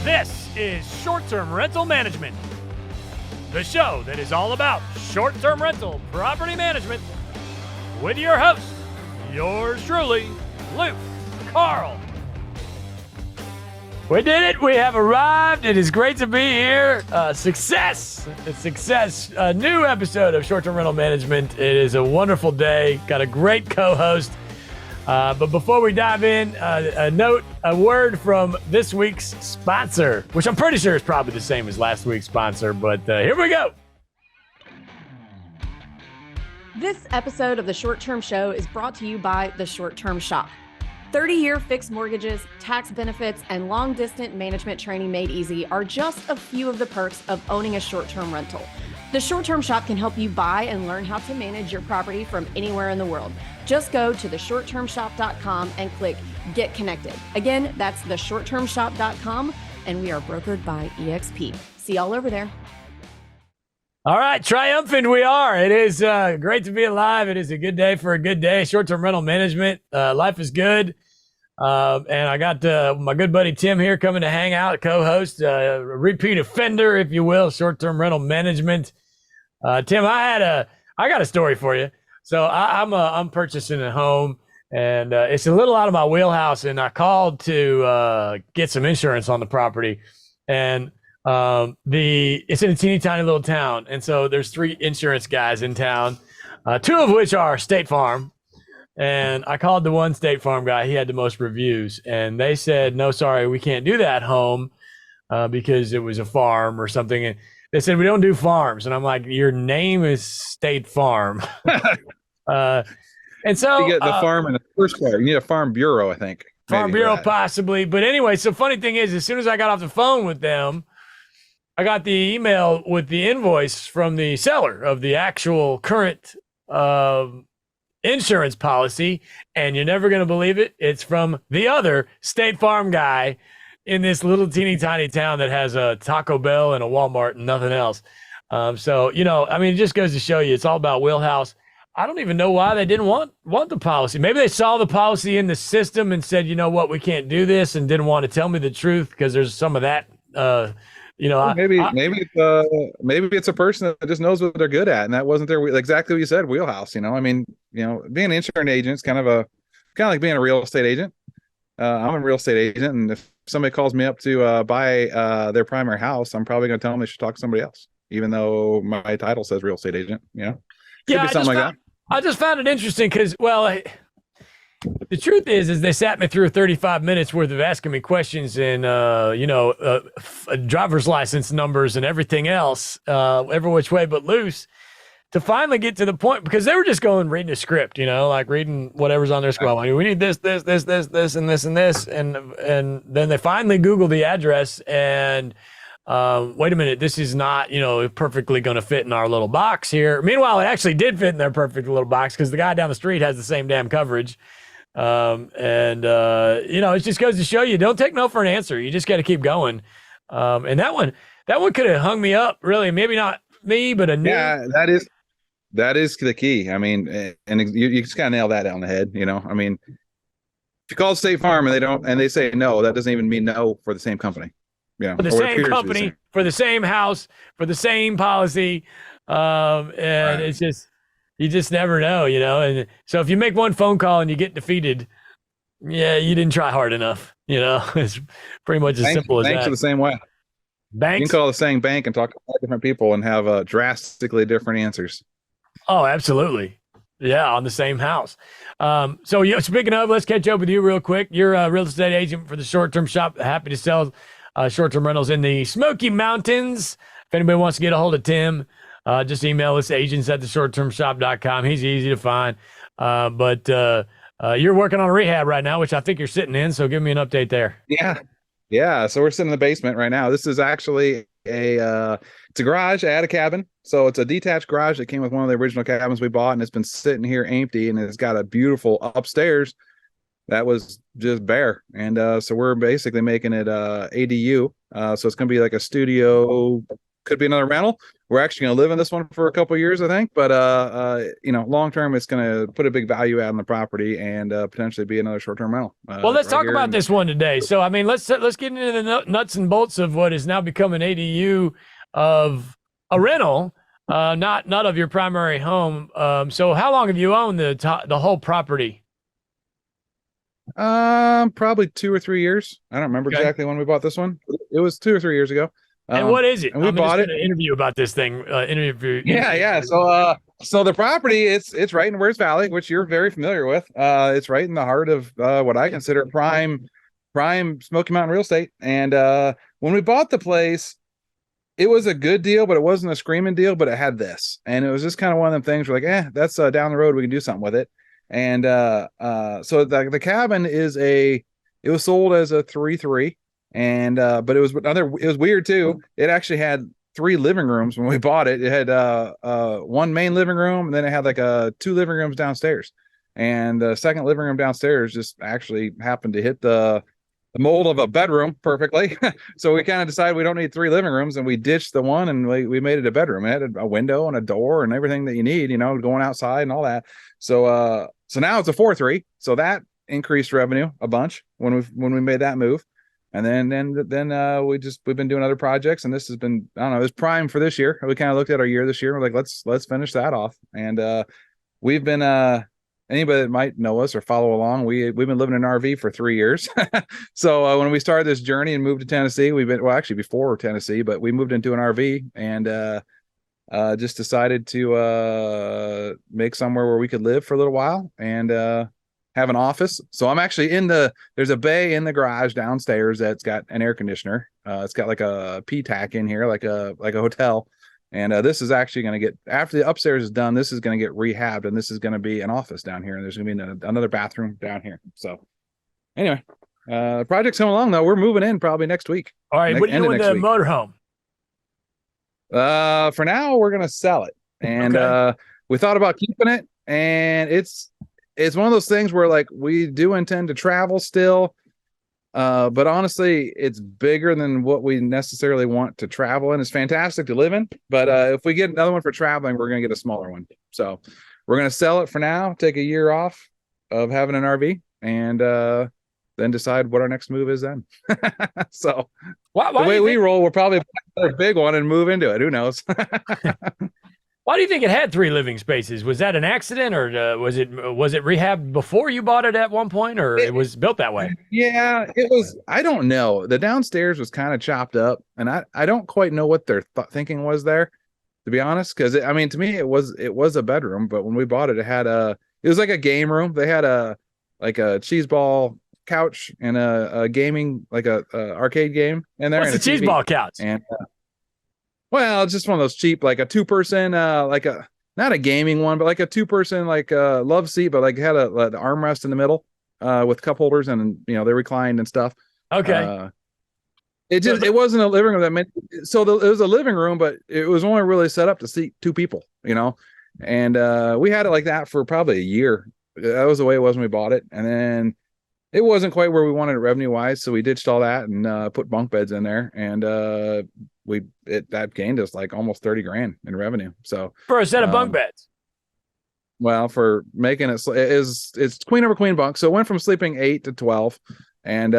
This is Short-Term Rental Management, the show that is all about short-term rental property management with your host, yours truly, Luke Carl. We did it. We have arrived. It is great to be here. Success. It's success. A new episode of Short-Term Rental Management. It is a wonderful day. Got a great co-host. But before we dive in, a word from this week's sponsor, which I'm pretty sure is probably the same as last week's sponsor, but here we go. This episode of the Short Term Show is brought to you by the Short Term Shop. 30-year fixed mortgages, tax benefits, and long-distance management training made easy are just a few of the perks of owning a short-term rental. The Short Term Shop can help you buy and learn how to manage your property from anywhere in the world. Just go to theshorttermshop.com and click Get Connected. Again, that's theshorttermshop.com, and we are brokered by eXp. See y'all over there. All right, triumphant we are. It is great to be alive. It is a good day for a good day. Short-term rental management. Life is good. And I got my good buddy Tim here coming to hang out, co-host, repeat offender, if you will, short-term rental management. Tim, I got a story for you. So I'm purchasing a home, and it's a little out of my wheelhouse. And I called to get some insurance on the property, and it's in a teeny tiny little town, and so there's 3 insurance guys in town, 2 of which are State Farm. And I called the one State Farm guy. He had the most reviews, and they said, "No, sorry, we can't do that home because it was a farm or something." And they said, "We don't do farms." And I'm like, "Your name is State Farm." And so you get the farm in the first part. You need a farm bureau, I think. Farm bureau possibly. But anyway, so funny thing is, as soon as I got off the phone with them, I got the email with the invoice from the seller of the actual current insurance policy, and you're never going to believe it. It's from the other State Farm guy in this little teeny tiny town that has a Taco Bell and a Walmart and nothing else. So, it just goes to show you, it's all about wheelhouse. I don't even know why they didn't want the policy. Maybe they saw the policy in the system and said, "You know what, we can't do this," and didn't want to tell me the truth, because there's some of that. Maybe it's a person that just knows what they're good at, and that wasn't their, exactly what you said, wheelhouse. Being an insurance agent is kind of like being a real estate agent. I'm a real estate agent, and if somebody calls me up to buy their primary house, I'm probably going to tell them they should talk to somebody else, even though my title says real estate agent. I just found it interesting because, the truth is they sat me through 35 minutes worth of asking me questions and, driver's license numbers and everything else, every which way but loose, to finally get to the point, because they were just reading a script, like reading whatever's on their scroll. We need this, and this, and this. And then they finally Googled the address and, wait a minute, this is not, perfectly going to fit in our little box here. Meanwhile, it actually did fit in their perfect little box, because the guy down the street has the same damn coverage. It just goes to show you, don't take no for an answer. You just got to keep going. And that one could have hung me up, really. Maybe not me, but a new. Yeah, that is the key. And you just got to nail that on the head. If you call State Farm and they say no, that doesn't even mean no for the same company. For the same company, for the same house, for the same policy. Right. It's just, you just never know, And so if you make one phone call and you get defeated, yeah, you didn't try hard enough. It's pretty much as simple as that. Banks are the same way. Banks? You can call the same bank and talk to 5 different people and have drastically different answers. Oh, absolutely. Yeah, on the same house. So speaking of, let's catch up with you real quick. You're a real estate agent for the Short-Term Shop. Happy to sell short-term rentals in the Smoky Mountains. If anybody wants to get a hold of Tim, just email us, agents@theshorttermshop.com. He's easy to find. But you're working on a rehab right now, which I think you're sitting in. So give me an update there. Yeah. So we're sitting in the basement right now. This is actually it's a garage. I had a cabin. So it's a detached garage that came with one of the original cabins we bought, and it's been sitting here empty, and it's got a beautiful upstairs that was just bare. And so we're basically making it ADU. So it's going to be like a studio, could be another rental, we're actually going to live in this one for a couple of years, I think. But long term, it's going to put a big value out on the property and potentially be another short term rental. Well, let's talk about this one today. So, I mean, let's get into the nuts and bolts of what has now become an ADU of a rental, not of your primary home. So, how long have you owned the whole property? Probably 2 or 3 years. I don't remember exactly when we bought this one. It was 2 or 3 years ago. And what is it? And we bought it. An interview about this thing. Yeah. So the property, it's right in Wurz Valley, which you're very familiar with. It's right in the heart of what I consider prime Smoky Mountain real estate. And when we bought the place, it was a good deal, but it wasn't a screaming deal. But it had this, and it was just kind of one of them things. We're like, that's down the road. We can do something with it. And so the cabin it was sold as a 3-3. And but it was weird too. It actually had 3 living rooms when we bought it. It had one main living room, and then it had like 2 living rooms downstairs. And the second living room downstairs just actually happened to hit the mold of a bedroom perfectly. So we kind of decided we don't need 3 living rooms, and we ditched the one and we made it a bedroom. It had a window and a door and everything that you need, going outside and all that. So now it's a 4-3. So that increased revenue a bunch when we made that move. And then we've been doing other projects, and this has been, I don't know, it was prime for this year. We kind of looked at our year this year. And we're like, let's finish that off. And we've been anybody that might know us or follow along, we've been living in an RV for 3 years. So when we started this journey and moved to Tennessee, actually before Tennessee, but we moved into an RV and just decided to make somewhere where we could live for a little while and have an office. So I'm actually there's a bay in the garage downstairs that's got an air conditioner. It's got like a P-tack in here, like a hotel. And this is actually going to get, after the upstairs is done, this is going to get rehabbed, and this is going to be an office down here. And there's going to be another bathroom down here. So anyway, project's coming along though. We're moving in probably next week. All right. What are you doing with the motorhome? For now, we're going to sell it. And we thought about keeping it, and it's one of those things where like we do intend to travel still. But honestly, it's bigger than what we necessarily want to travel in. It's fantastic to live in, but if we get another one for traveling, we're going to get a smaller one. So we're going to sell it for now, take a year off of having an RV, and then decide what our next move is then. So why the way we roll, we'll probably buy a big one and move into it. Who knows? Why do you think it had 3 living spaces? Was that an accident, or was it rehabbed before you bought it at one point, or it was built that way? Yeah, it was. I don't know. The downstairs was kind of chopped up, and I don't quite know what their thinking was there, to be honest. Because I mean, to me, it was a bedroom, but when we bought it, it was like a game room. They had a cheese ball couch and a gaming, like a arcade game in there. What's the cheese ball couch? And well, it's just one of those cheap, like a 2-person, like not a gaming one, but like a 2-person, like love seat, but like had the armrest in the middle with cup holders, and they reclined and stuff. Okay. It wasn't a living room. It was a living room, but it was only really set up to seat 2 people, and we had it like that for probably a year. That was the way it was when we bought it. And then it wasn't quite where we wanted it revenue wise. So we ditched all that and put bunk beds in there, and that gained us like almost $30,000 in revenue. So for a set of bunk beds. Well, for making it's queen over queen bunk. So it went from sleeping 8 to 12, and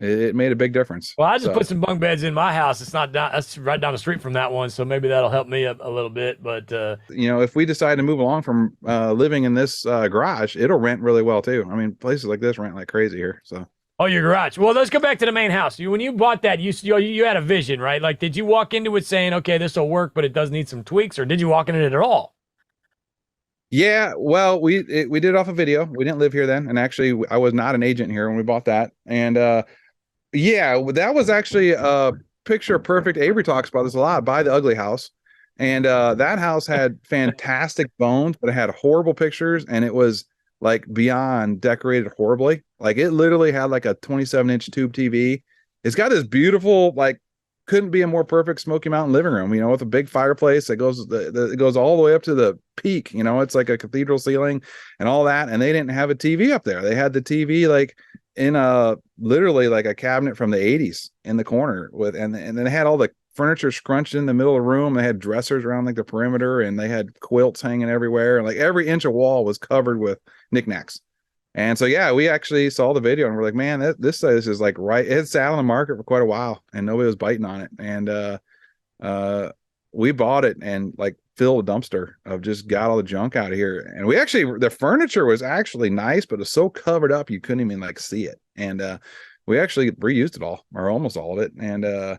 it made a big difference. Well, I just put some bunk beds in my house. That's right down the street from that one, so maybe that'll help me a little bit. But if we decide to move along from living in this garage, it'll rent really well too. I mean, places like this rent like crazy here. So. Oh, your garage. Well, let's go back to the main house. When you bought that, you had a vision, right? Like, did you walk into it saying, okay, this will work, but it does need some tweaks, or did you walk into it at all? Yeah, well, we did it off a video. We didn't live here then, and actually, I was not an agent here when we bought that. And that was actually a picture perfect. Avery talks about this a lot. Buy the ugly house, and that house had fantastic bones, but it had horrible pictures, and it was like beyond decorated horribly. Like it literally had like a 27-inch tube TV. It's got this beautiful, like, couldn't be a more perfect Smoky Mountain living room, with a big fireplace that goes it goes all the way up to the peak. It's like a cathedral ceiling and all that. And they didn't have a TV up there. They had the TV like in literally like a cabinet from the 80s in the corner and then they had all the furniture scrunched in the middle of the room. They had dressers around like the perimeter, and they had quilts hanging everywhere. Like every inch of wall was covered with knickknacks. And so, yeah, we actually saw the video and we're like, man, this is like right. It had sat on the market for quite a while and nobody was biting on it. And we bought it and like filled a dumpster of just got all the junk out of here. And we actually, the furniture was actually nice, but it was so covered up you couldn't even like see it. And we actually reused it all, or almost all of it. And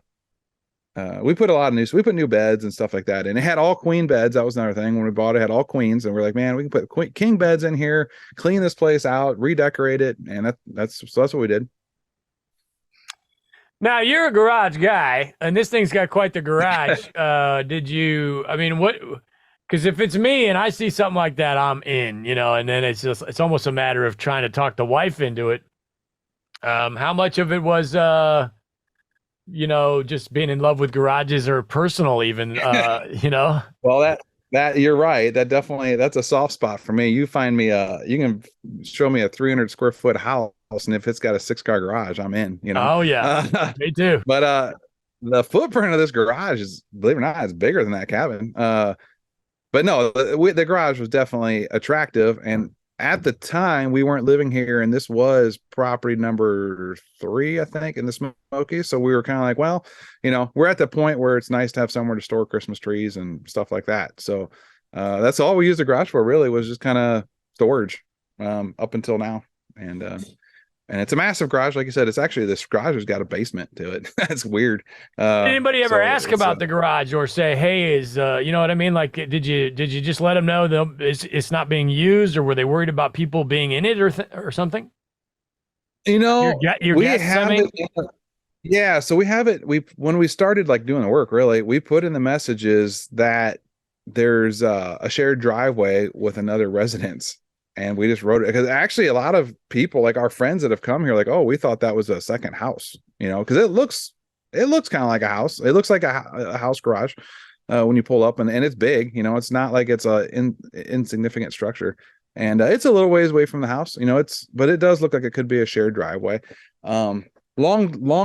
we put we put new beds and stuff like that. And it had all queen beds. That was another thing. When we bought it, it had all queens. And we're like, man, we can put king beds in here, clean this place out, redecorate it. And that's what we did. Now you're a garage guy, and this thing's got quite the garage. Because if it's me and I see something like that, I'm in, and then it's almost a matter of trying to talk the wife into it. How much of it was, just being in love with garages or personal even, Well, that you're right. That's a soft spot for me. You find me, you can show me a 300 square foot house. And if it's got a 6-car garage, I'm in, Oh yeah, me too. But the footprint of this garage is, believe it or not, it's bigger than that cabin. But no, the garage was definitely attractive. And at the time, we weren't living here, and this was property number 3, I think, in the Smokies. So we were kind of like, well, we're at the point where it's nice to have somewhere to store Christmas trees and stuff like that. So that's all we used the garage for, really, was just kind of storage up until now. And it's a massive garage. Like you said, it's actually, this garage has got a basement to it. That's weird. Anybody ever ask about the garage or say, hey, you know what I mean? Like, did you just let them know it's not being used, or were they worried about people being in it or something? Your we guests, have it. Yeah. So we have it. When we started like doing the work, really, we put in the messages that there's a shared driveway with another residence. And we just wrote it because actually a lot of people, like our friends that have come here, like, oh, we thought that was a second house, because it looks kind of like a house. It looks like a house garage when you pull up, and it's big. It's not like it's a insignificant structure, and it's a little ways away from the house. But it does look like it could be a shared driveway. Long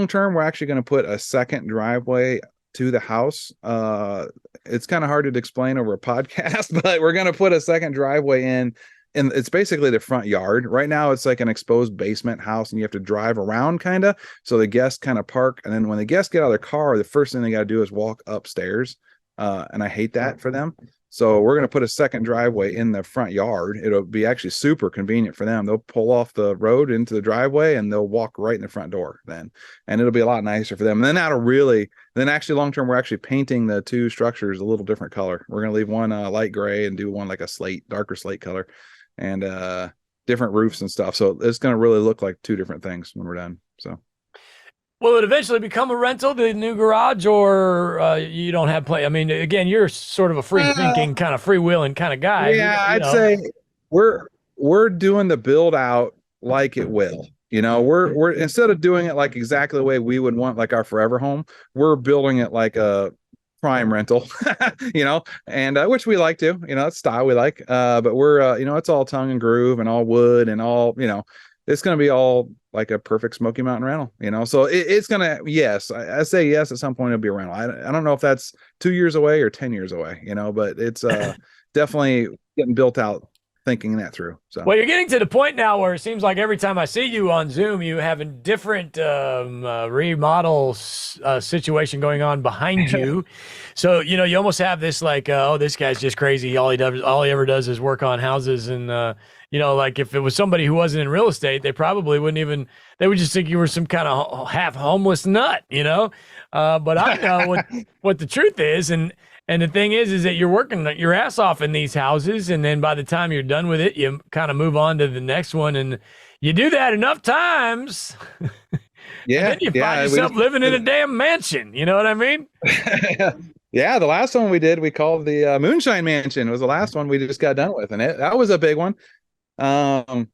term, we're actually going to put a second driveway to the house. It's kind of hard to explain over a podcast, but we're going to put a second driveway in. And it's basically the front yard. Right now, it's like an exposed basement house, and you have to drive around kind of. So the guests kind of park. And then when the guests get out of their car, the first thing they got to do is walk upstairs. And I hate that for them. So we're going to put a second driveway in the front yard. It'll be actually super convenient for them. They'll pull off the road into the driveway and they'll walk right in the front door then. And it'll be a lot nicer for them. And then actually long term, we're actually painting the 2 structures a little different color. We're going to leave one light gray and do one like a darker slate color. And different roofs and stuff. So it's going to really look like 2 different things when we're done. So will it eventually become a rental, the new garage, or you don't have play? I mean, again, you're sort of a free thinking, kind of freewheeling kind of guy. Yeah, I'd say we're doing the build out like it will. We're instead of doing it like exactly the way we would want like our forever home, we're building it like a prime rental, and which we like to, that's style we like. But we're, it's all tongue and groove and all wood and all, it's going to be all like a perfect Smoky Mountain rental, so it's going to, yes, I say yes, at some point it'll be a rental. I don't know if that's 2 years away or 10 years away, but it's definitely getting built out, thinking that through. So, well, you're getting to the point now where it seems like every time I see you on Zoom, you have a different remodel situation going on behind you. So, you almost have this like, oh, this guy's just crazy. All he ever does is work on houses. And, like if it was somebody who wasn't in real estate, they probably they would just think you were some kind of half homeless nut, but I know what the truth is. And the thing is that you're working your ass off in these houses, and then by the time you're done with it, you kind of move on to the next one, and you do that enough times. Yeah, and then you find yourself living in a damn mansion. You know what I mean? Yeah, the last one we did, we called the Moonshine Mansion. It was the last one we just got done with, and that was a big one. I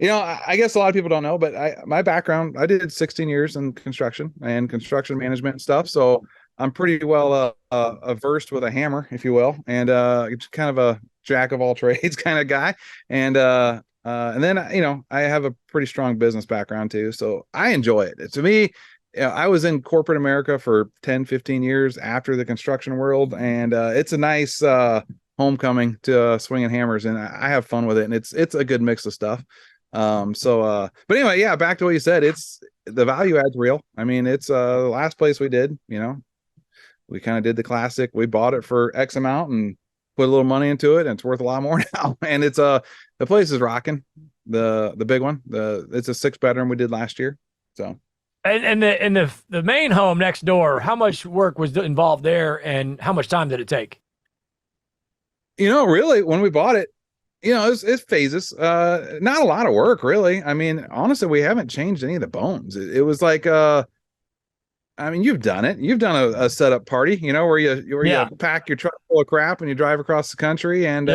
guess a lot of people don't know, but my background, I did 16 years in construction and construction management and stuff, so I'm pretty well versed with a hammer, if you will, and kind of a jack of all trades kind of guy. And then I have a pretty strong business background too, so I enjoy it. To me, I was in corporate America for 10, 15 years after the construction world, and it's a nice homecoming to swinging hammers, and I have fun with it, and it's a good mix of stuff. But anyway, yeah, back to what you said. It's the value adds real. I mean, it's the last place we did, we kind of did the classic. We bought it for X amount and put a little money into it, and it's worth a lot more now. And it's the place is rocking. The big one. It's a 6-bedroom we did last year. So And the main home next door, how much work was involved there, and how much time did it take? Really, when we bought it, it's phases. Not a lot of work, really. I mean, honestly, we haven't changed any of the bones. It was like I mean, you've done it. You've done a setup party, where you pack your truck full of crap and you drive across the country, and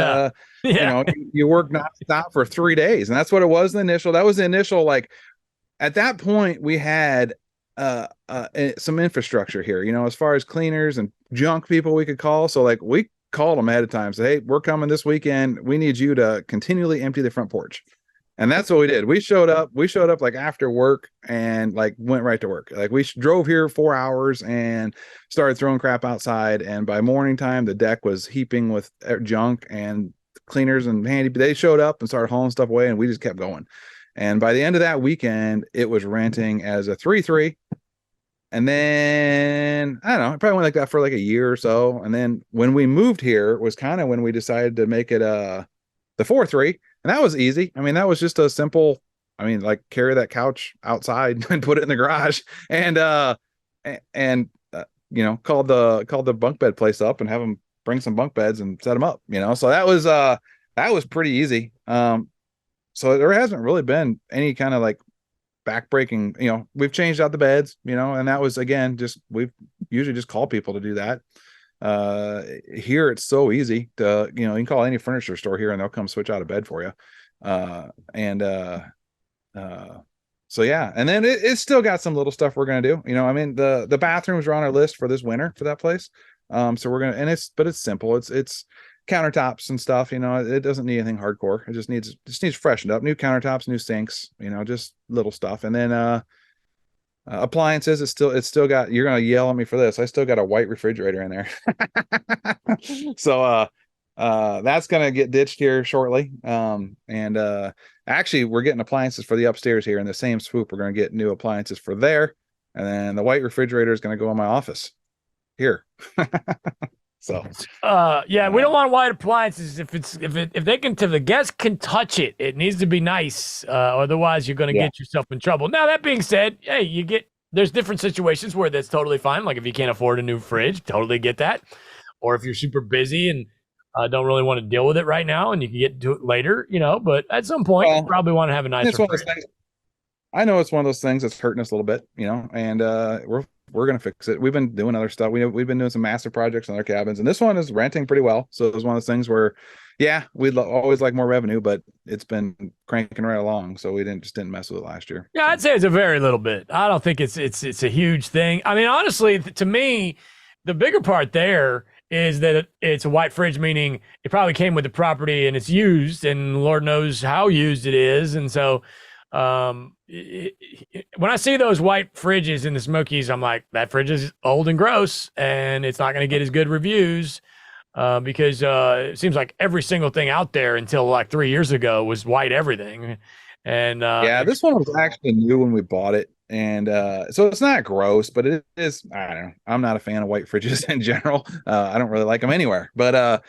you work nonstop for 3 days, and that's what it was. The initial. That was the initial. Like at that point, we had some infrastructure here, as far as cleaners and junk people we could call. So like we called them ahead of time. Say, hey, we're coming this weekend. We need you to continually empty the front porch. And that's what we did. We showed up like after work and like went right to work. Like we drove here 4 hours and started throwing crap outside. And by morning time, the deck was heaping with junk, and cleaners and they showed up and started hauling stuff away, and we just kept going. And by the end of that weekend, it was renting as a 3-3. And then I don't know, it probably went like that for like a year or so. And then when we moved here was kind of when we decided to make it the 4-3. And that was easy. I mean, that was just a simple, like carry that couch outside and put it in the garage, and called the bunk bed place up and have them bring some bunk beds and set them up, so that was pretty easy. So there hasn't really been any kind of like backbreaking, we've changed out the beds, and that was, again, we've usually just call people to do that. Here it's so easy to, you can call any furniture store here and they'll come switch out a bed for you. So yeah, and then it's still got some little stuff we're going to do, the bathrooms are on our list for this winter for that place. So we're going to, but it's simple. It's countertops and stuff, it doesn't need anything hardcore. It just needs freshened up, new countertops, new sinks, just little stuff. And then, appliances, it's still got, you're gonna yell at me for this, I still got a white refrigerator in there. So that's gonna get ditched here shortly. Actually we're getting appliances for the upstairs here in the same swoop. We're gonna get new appliances for there, and then the white refrigerator is gonna go in my office here. So we don't want white appliances if the guests can touch it. It needs to be nice. Otherwise you're going to get yourself in trouble. Now, that being said, hey, there's different situations where that's totally fine. Like if you can't afford a new fridge, totally get that. Or if you're super busy and don't really want to deal with it right now and you can get to it later, but at some point you probably want to have a nicer fridge. I know it's one of those things that's hurting us a little bit, and we're going to fix it. We've been doing other stuff. We've been doing some massive projects on our cabins, and this one is renting pretty well. So it was one of those things where, we'd always like more revenue, but it's been cranking right along. So we didn't mess with it last year. Yeah, I'd say it's a very little bit. I don't think it's a huge thing. I mean, honestly, to me, the bigger part there is that it's a white fridge, meaning it probably came with the property and it's used, and Lord knows how used it is. And so, when I see those white fridges in the Smokies, I'm like, that fridge is old and gross, and it's not going to get as good reviews because it seems like every single thing out there until like 3 years ago was white everything. And this one was actually new when we bought it, and so it's not gross, but it is. I don't know. I'm not a fan of white fridges in general. I don't really like them anywhere, but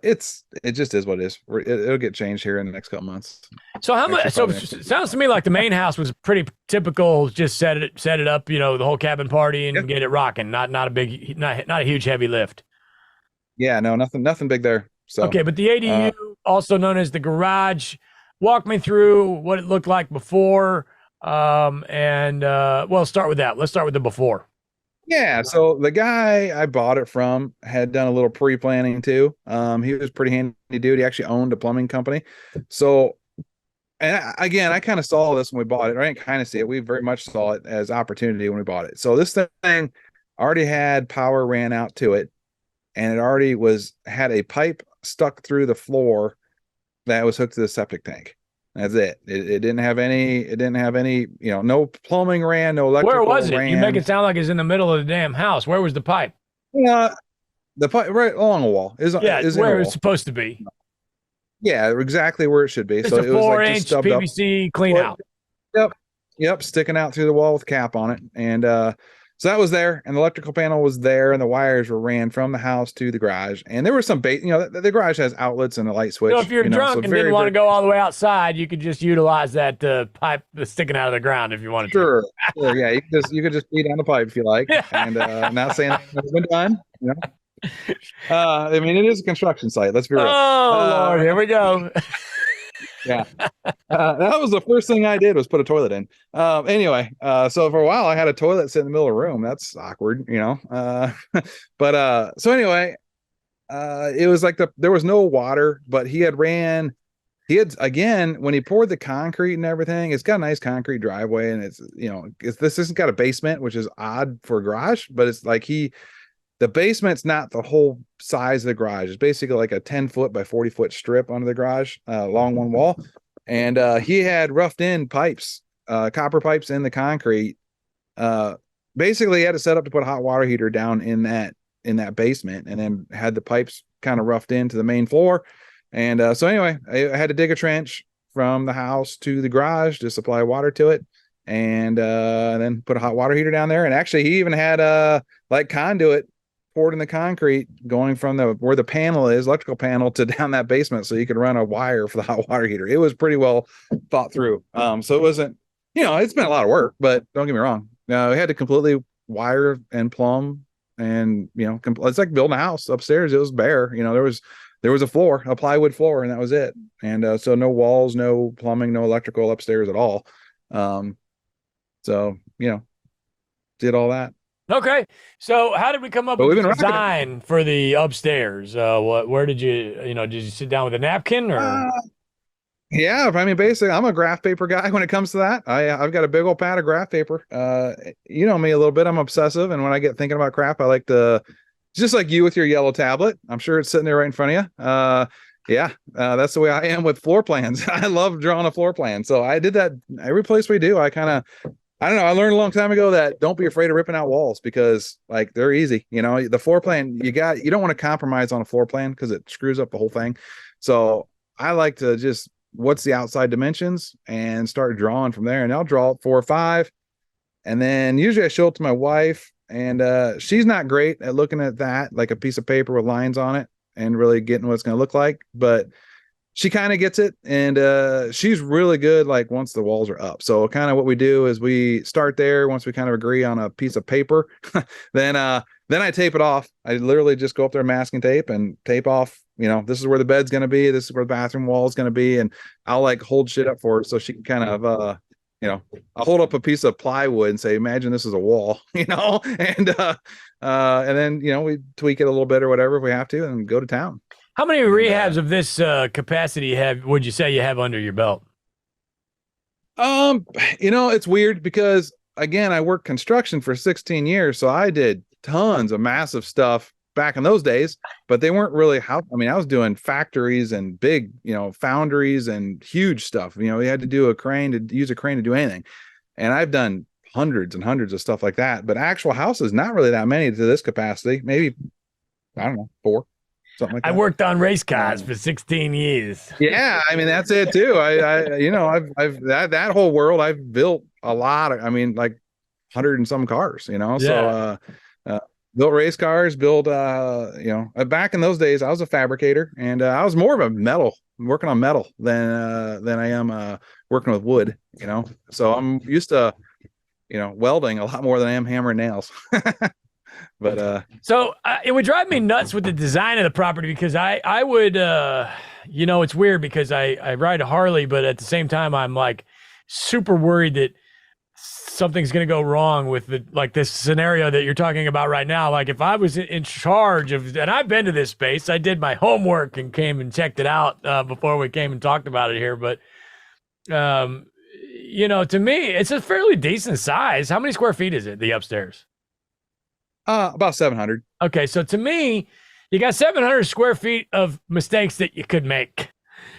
it just is what it is. It'll get changed here in the next couple months. So how much? So it sounds to me like the main house was pretty typical. Just set it up, the whole cabin party and get it rocking. Not a huge heavy lift. Yeah, no, nothing big there. So okay, but the ADU, also known as the garage, walk me through what it looked like before. Well, start with that. Let's start with the before. Yeah, so the guy I bought it from had done a little pre-planning too. He was pretty handy dude. He actually owned a plumbing company. So, and again, I kind of saw this when we bought it. I didn't kind of see it. We very much saw it as opportunity when we bought it. So this thing already had power ran out to it, and it already had a pipe stuck through the floor that was hooked to the septic tank. That's it. It didn't have any. It didn't have any. No plumbing ran, no Where electrical was it? You make ran. it sound like it's in the middle of the damn house. Where was the pipe? Yeah, the pipe right along a wall Yeah, is in a where it's wall. supposed to be. Yeah, exactly where it should be. Just So a it was like just 4-inch stubbed up. PVC clean Foot. out. Yep. Yep. Sticking out through the wall with a cap on it. And so that was there. And the electrical panel was there. And the wires were ran from the house to the garage. And there was some bait, the garage has outlets and a light switch. So if you're drunk so and very, didn't want to very, go all the way outside, you could just utilize that pipe that's sticking out of the ground if you wanted to. Sure. Yeah. You could just feed down the pipe if you like. And not saying it's been done. I mean, it is a construction site. Let's be real. Oh, Lord. Here we go. Yeah. That was the first thing I did was put a toilet in. Anyway, so for a while I had a toilet sit in the middle of the room. That's awkward, but so anyway, it was like there was no water, but he had again, when he poured the concrete and everything, it's got a nice concrete driveway, and this isn't got a basement, which is odd for a garage, but it's like the basement's not the whole size of the garage. It's basically like a 10-foot by 40-foot strip under the garage, along one wall. And he had roughed in pipes, copper pipes in the concrete. Basically, he had to set up to put a hot water heater down in that basement, and then had the pipes kind of roughed into the main floor. And so anyway, I had to dig a trench from the house to the garage to supply water to it, and then put a hot water heater down there. And actually, he even had like conduit poured in the concrete going from where the panel is, electrical panel, to down that basement so you could run a wire for the hot water heater. It was pretty well thought through. So it wasn't, it's been a lot of work, but don't get me wrong. We had to completely wire and plumb, and it's like building a house upstairs. It was bare. There was a floor, a plywood floor, and that was it. And so no walls, no plumbing, no electrical upstairs at all. So did all that. Okay. So how did we come up with the design for the upstairs? Where did did you sit down with a napkin or? Yeah, I mean, basically, I'm a graph paper guy when it comes to that. I've got a big old pad of graph paper. You know me a little bit. I'm obsessive, and when I get thinking about crap, I like to, just like you with your yellow tablet. I'm sure it's sitting there right in front of you. That's the way I am with floor plans. I love drawing a floor plan. So I did that every place we do. I don't know. I learned a long time ago that don't be afraid of ripping out walls, because like they're easy. The floor plan you don't want to compromise on a floor plan because it screws up the whole thing. So I like to just, what's the outside dimensions, and start drawing from there. And I'll draw 4 or 5. And then usually I show it to my wife, and she's not great at looking at that, like a piece of paper with lines on it and really getting what it's going to look like. But she kind of gets it, and she's really good like once the walls are up. So kind of what we do is we start there. Once we kind of agree on a piece of paper, then I tape it off. I literally just go up there, masking tape, and tape off, this is where the bed's going to be, this is where the bathroom wall is going to be, and I'll like hold shit up for her so she can kind of I'll hold up a piece of plywood and say, imagine this is a wall, and then we tweak it a little bit or whatever if we have to, and go to town. How many rehabs of this capacity would you say you have under your belt? It's weird because, again, I worked construction for 16 years, so I did tons of massive stuff back in those days, but they weren't really I was doing factories and big, foundries and huge stuff. We had to use a crane to do anything. And I've done hundreds and hundreds of stuff like that, but actual houses, not really that many to this capacity. Maybe, I don't know, 4. Something like that. I worked on race cars for 16 years. Yeah, I mean that's it too. I've that whole world. I've built a lot of, like 100 and some cars. Yeah. So built race cars. Back in those days, I was a fabricator, and I was more of a working on metal than I am working with wood. So I'm used to welding a lot more than I am hammering nails. But so it would drive me nuts with the design of the property, because I would it's weird because I ride a Harley, but at the same time I'm like super worried that something's going to go wrong with this scenario that you're talking about right now. Like if I was in charge of, and I've been to this space, I did my homework and came and checked it out before we came and talked about it here. But to me, it's a fairly decent size. How many square feet is it, the upstairs? About 700. Okay, so to me, you got 700 square feet of mistakes that you could make.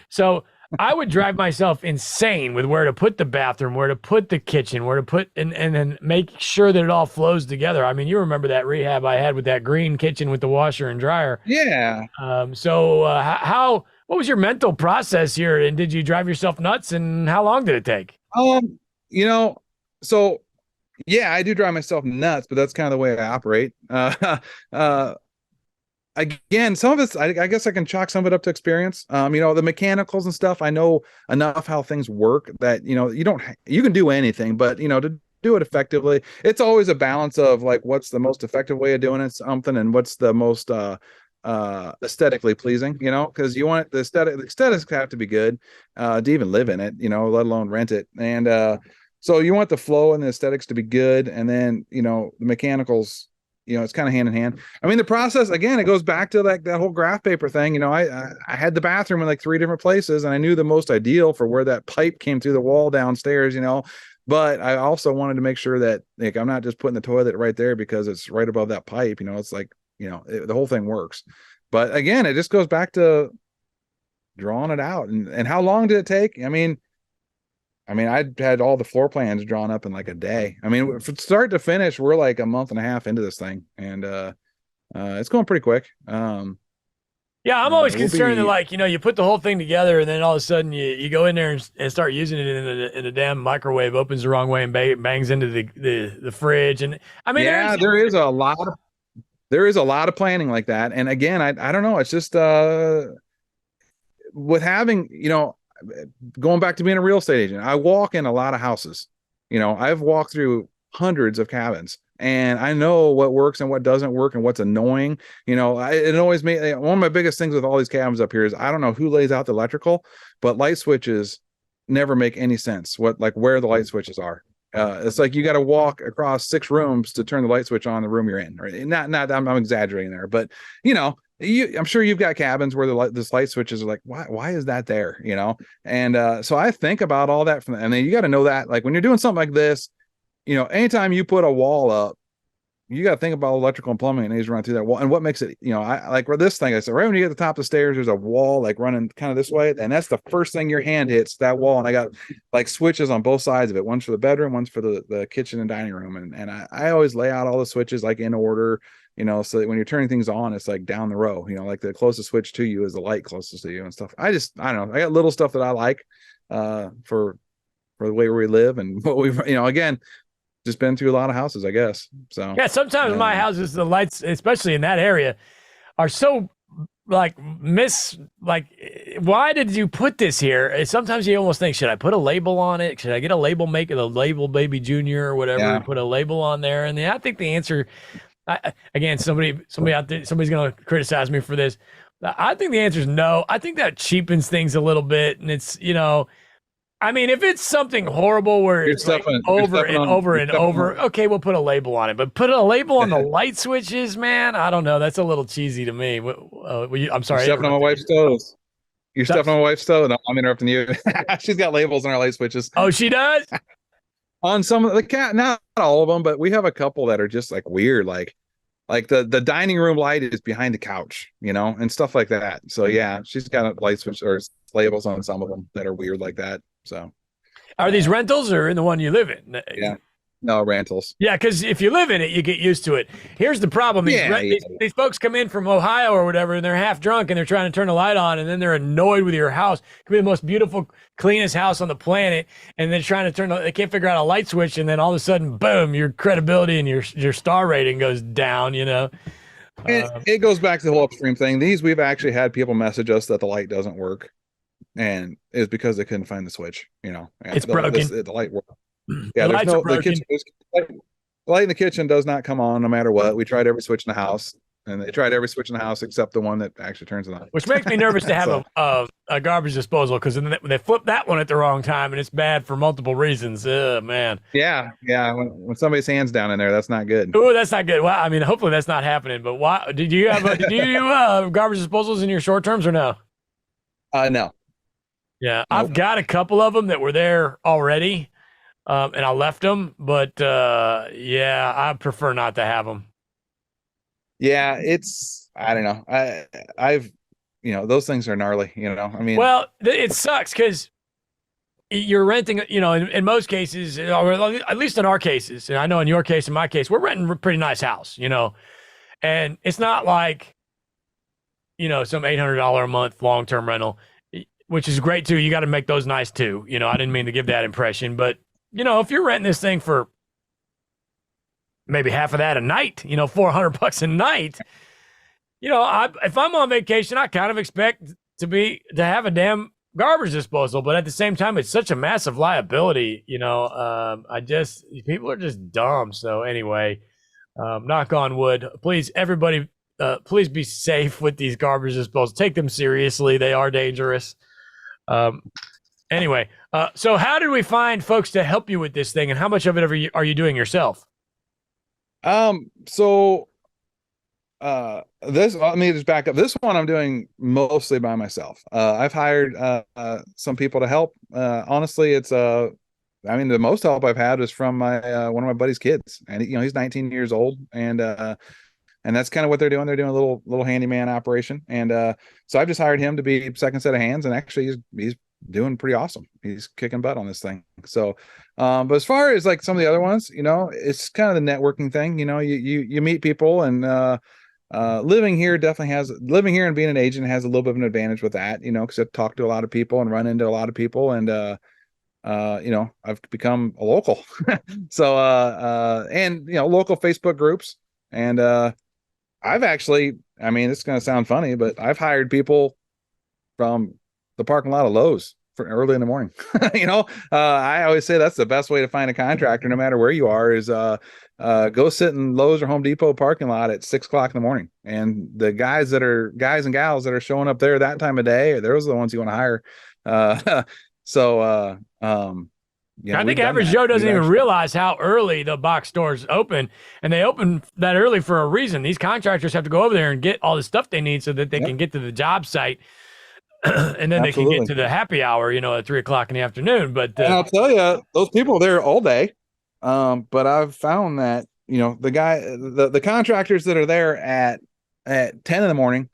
So I would drive myself insane with where to put the bathroom, where to put the kitchen, where to put, and then make sure that it all flows together. I mean, you remember that rehab I had with that green kitchen with the washer and dryer. Yeah. What was your mental process here? And did you drive yourself nuts? And how long did it take? Um, you know, so yeah, I do drive myself nuts, but that's kind of the way I operate. Uh, Again, some of it's, I guess I can chalk some of it up to experience. The mechanicals and stuff, I know enough how things work that, you can do anything, but, to do it effectively, it's always a balance of like, what's the most effective way of doing it, something, and what's the most, aesthetically pleasing, because you want the aesthetics have to be good, to even live in it, let alone rent it. And, so you want the flow and the aesthetics to be good. And then, the mechanicals, it's kind of hand in hand. I mean, the process, again, it goes back to like that whole graph paper thing. I had the bathroom in like 3 different places, and I knew the most ideal for where that pipe came through the wall downstairs, but I also wanted to make sure that like, I'm not just putting the toilet right there because it's right above that pipe, it's like, the whole thing works. But again, it just goes back to drawing it out. And how long did it take? I had all the floor plans drawn up in like a day. I mean, from start to finish, we're like a month and a half into this thing, and it's going pretty quick. Yeah, I'm always concerned that like, you put the whole thing together and then all of a sudden you go in there and start using it in a damn microwave, opens the wrong way and bangs into the fridge. And I mean, yeah, there is a lot of planning like that. And again, I don't know. It's just with having, going back to being a real estate agent, I walk in a lot of houses. I've walked through hundreds of cabins, and I know what works and what doesn't work and what's annoying. It always made one of my biggest things with all these cabins up here is I don't know who lays out the electrical, but light switches never make any sense. Where the light switches are. It's like you got to walk across 6 rooms to turn the light switch on the room you're in. Right? Not. I'm exaggerating there, but I'm sure you've got cabins where this light switches are like, why is that there? And so I think about all that and then you got to know that like when you're doing something like this, anytime you put a wall up, you got to think about electrical and plumbing and needs to run through that wall. And what makes it, I like where this thing, I said, right when you get to the top of the stairs, there's a wall like running kind of this way. And that's the first thing your hand hits, that wall. And I got like switches on both sides of it. One's for the bedroom, one's for the kitchen and dining room. And I always lay out all the switches like in order, so that when you're turning things on, it's like down the row, like the closest switch to you is the light closest to you and stuff. I don't know. I got little stuff that I like, for the way we live and what we've, again, just been through a lot of houses, I guess. So yeah, sometimes my houses, the lights, especially in that area, are so like why did you put this here? Sometimes you almost think, should I put a label on it? Should I get a label, make it a label baby junior or whatever, and put a label on there? And I think the answer, again, somebody out there, somebody's going to criticize me for this. I think the answer is no. I think that cheapens things a little bit. And it's, I mean, if it's something horrible where it's like over and over, okay, we'll put a label on it. But put a label on the light switches, man, I don't know. That's a little cheesy to me. I'm sorry. You're stepping on my wife's toes. You're stepping on my wife's toes. No, I'm interrupting you. She's got labels on our light switches. Oh, she does? On some of the cat, not all of them, but we have a couple that are just like weird, like the dining room light is behind the couch, and stuff like that. So yeah, she's got a light switch or labels on some of them that are weird like that. So are these rentals or in the one you live in? Yeah. No, rentals. Yeah, because if you live in it, you get used to it. Here's the problem. These folks come in from Ohio or whatever, and they're half drunk, and they're trying to turn the light on, and then they're annoyed with your house. It could be the most beautiful, cleanest house on the planet, and they're trying to they can't figure out a light switch, and then all of a sudden, boom, your credibility and your star rating goes down, It goes back to the whole upstream thing. We've actually had people message us that the light doesn't work, and it's because they couldn't find the switch, It's broken. The light works. Yeah, the light in the kitchen does not come on no matter what. We tried every switch in the house, and they tried every switch in the house except the one that actually turns it on. Which makes me nervous to have a garbage disposal, because they flip that one at the wrong time, and it's bad for multiple reasons. Man. Yeah. When somebody's hands down in there, that's not good. Oh, that's not good. Well, I mean, hopefully that's not happening. But why did you have garbage disposals in your short terms or no? No. Yeah, nope. I've got a couple of them that were there already. And I left them, but yeah, I prefer not to have them. Yeah, I don't know. those things are gnarly, I mean, Well, it sucks because you're renting, in most cases, or at least in our cases, and I know in your case, in my case, we're renting a pretty nice house, and it's not like, some $800 a month long-term rental, which is great too. You got to make those nice too. I didn't mean to give that impression, but if you're renting this thing for maybe half of that a night, $400 a night, if I'm on vacation, I kind of expect to have a damn garbage disposal, but at the same time, it's such a massive liability. People are just dumb. So anyway, knock on wood, please, everybody, please be safe with these garbage disposals. Take them seriously. They are dangerous. Anyway, so how did we find folks to help you with this thing, and how much of it are you doing yourself? Let me just back up. This one I'm doing mostly by myself. I've hired some people to help. Honestly, it's the most help I've had is from my one of my buddy's kids, and he's 19 years old, and that's kind of what they're doing. They're doing a little handyman operation, and so I've just hired him to be second set of hands, and actually he's doing pretty awesome. He's kicking butt on this thing. So, but as far as like some of the other ones, it's kind of the networking thing. You meet people, and living here and being an agent has a little bit of an advantage with that, because I talk to a lot of people and run into a lot of people, and I've become a local. So and local Facebook groups, and I've actually, it's going to sound funny, but I've hired people from the parking lot of Lowe's for early in the morning. I always say that's the best way to find a contractor, no matter where you are, is go sit in Lowe's or Home Depot parking lot at 6 o'clock in the morning. And the guys and gals that are showing up there that time of day, those are the ones you want to hire. I think average Joe doesn't even realize how early the box stores open, and they open that early for a reason. These contractors have to go over there and get all the stuff they need so that they can get to the job site. And then Absolutely. They can get to the happy hour, at 3 o'clock in the afternoon. But and I'll tell you, those people are there all day. But I've found that, the contractors that are there at 10 in the morning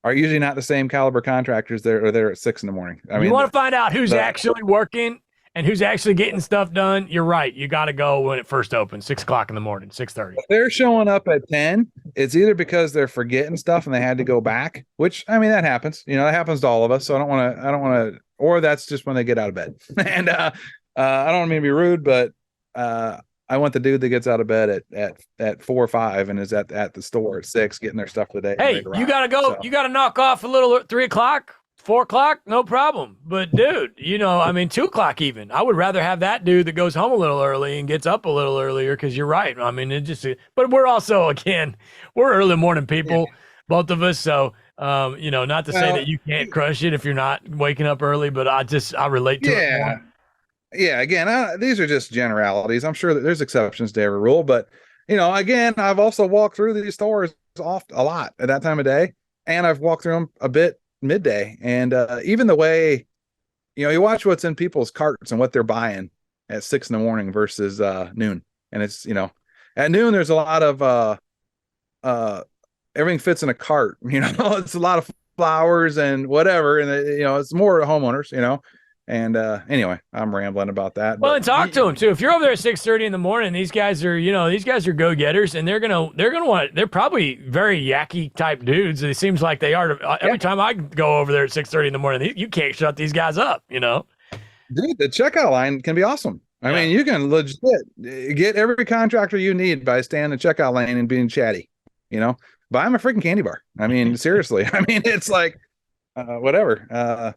are usually not the same caliber contractors that are there at 6 in the morning. You want to find out who's actually working and who's actually getting stuff done. You're right. You got to go when it first opens, 6 o'clock in the morning, 6:30. If they're showing up at 10, it's either because they're forgetting stuff and they had to go back, which, that happens. That happens to all of us. So I don't want to, or that's just when they get out of bed. And I don't mean to be rude, but I want the dude that gets out of bed at 4 or 5 and is at the store at 6 getting their stuff for the day. Hey, you got to go. So. You got to knock off a little at 3 o'clock. 4 o'clock, no problem. But dude, 2 o'clock even. I would rather have that dude that goes home a little early and gets up a little earlier, because you're right. But we're also, again, we're early morning people, both of us. So, not to say that you can't crush it if you're not waking up early, but I relate to it more. Yeah. Again, these are just generalities. I'm sure that there's exceptions to every rule, but again, I've also walked through these stores a lot at that time of day, and I've walked through them a bit midday, and even the way you watch what's in people's carts and what they're buying at 6 in the morning versus noon, and it's at noon there's a lot of everything fits in a cart. It's a lot of flowers and whatever, and it's more homeowners, and anyway, I'm rambling about that. Well, and talk to them too. If you're over there at 6:30 in the morning, these guys are go-getters, and they're probably very yucky type dudes. It seems like they are. Every time I go over there at 6:30 in the morning, you can't shut these guys up, Dude, the checkout line can be awesome. I mean, you can legit get every contractor you need by staying in the checkout lane and being chatty, buy them a freaking candy bar. Seriously. It's like, whatever.